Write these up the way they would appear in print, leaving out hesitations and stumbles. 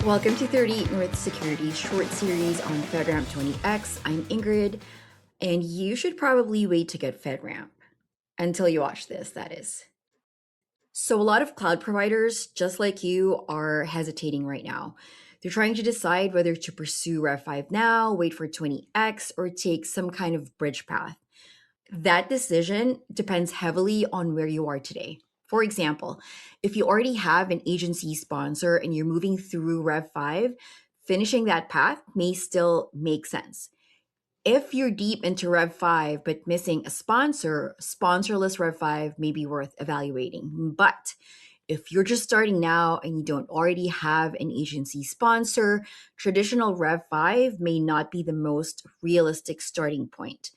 Welcome to 38 North Security short series on FedRAMP 20X. I'm Ingrid, and you should probably wait to get FedRAMP until you watch this, that is. So, a lot of cloud providers, just like you, are hesitating right now. They're trying to decide whether to pursue Rev 5 now, wait for 20X, or take some kind of bridge path. That decision depends heavily on where you are today. For example, if you already have an agency sponsor and you're moving through Rev 5, finishing that path may still make sense. If you're deep into Rev 5 but missing a sponsor, sponsorless Rev 5 may be worth evaluating. But if you're just starting now and you don't already have an agency sponsor, traditional Rev 5 may not be the most realistic starting point.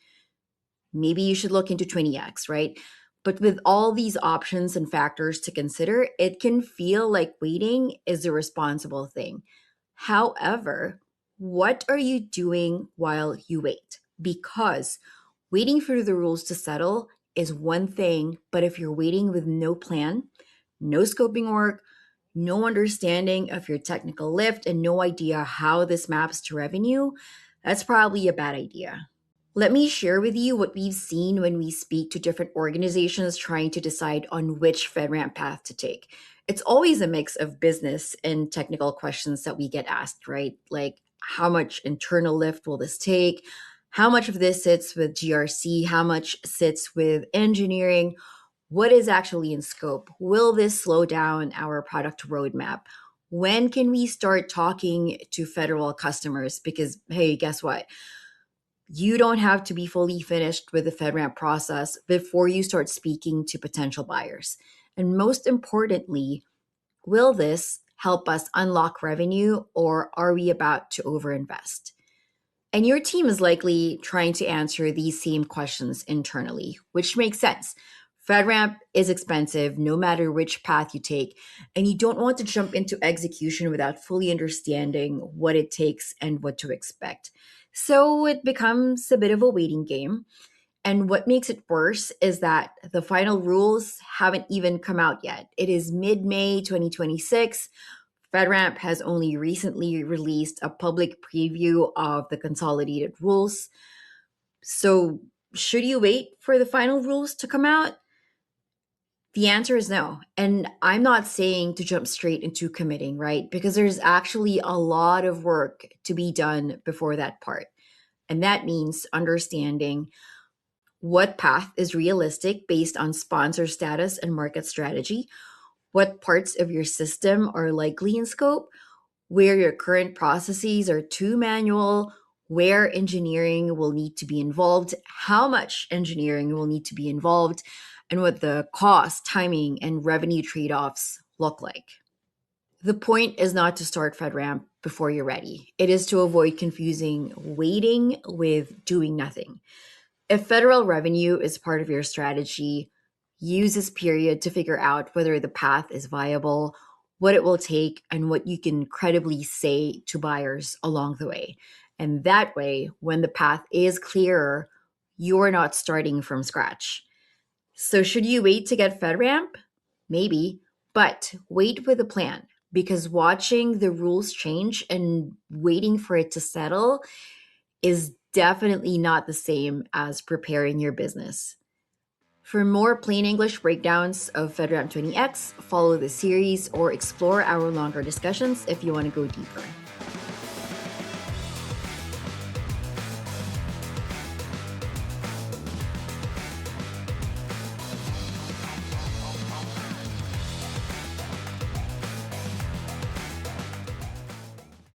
Maybe you should look into 20X, right? But with all these options and factors to consider, it can feel like waiting is a responsible thing. However, what are you doing while you wait? Because waiting for the rules to settle is one thing, but if you're waiting with no plan, no scoping work, no understanding of your technical lift, and no idea how this maps to revenue, that's probably a bad idea. Let me share with you what we've seen when we speak to different organizations trying to decide on which FedRAMP path to take. It's always a mix of business and technical questions that we get asked, right? Like, how much internal lift will this take? How much of this sits with GRC? How much sits with engineering? What is actually in scope? Will this slow down our product roadmap? When can we start talking to federal customers? Because, hey, guess what? You don't have to be fully finished with the FedRAMP process before you start speaking to potential buyers. And most importantly, will this help us unlock revenue or are we about to overinvest? And your team is likely trying to answer these same questions internally, which makes sense. FedRAMP is expensive no matter which path you take, and you don't want to jump into execution without fully understanding what it takes and what to expect. So it becomes a bit of a waiting game. And what makes it worse is that the final rules haven't even come out yet. It is mid May 2026. FedRAMP has only recently released a public preview of the consolidated rules. So, should you wait for the final rules to come out? The answer is no. And I'm not saying to jump straight into committing, right? Because there's actually a lot of work to be done before that part. And that means understanding what path is realistic based on sponsor status and market strategy, what parts of your system are likely in scope, where your current processes are too manual, where engineering will need to be involved, how much engineering will need to be involved, and what the cost, timing, and revenue trade offs look like. The point is not to start FedRAMP before you're ready. It is to avoid confusing waiting with doing nothing. If federal revenue is part of your strategy, use this period to figure out whether the path is viable, what it will take, and what you can credibly say to buyers along the way. And that way, when the path is clearer, you're not starting from scratch. So, should you wait to get FedRAMP? Maybe, but wait with a plan because watching the rules change and waiting for it to settle is definitely not the same as preparing your business. For more plain English breakdowns of FedRAMP 20X, follow the series or explore our longer discussions if you want to go deeper.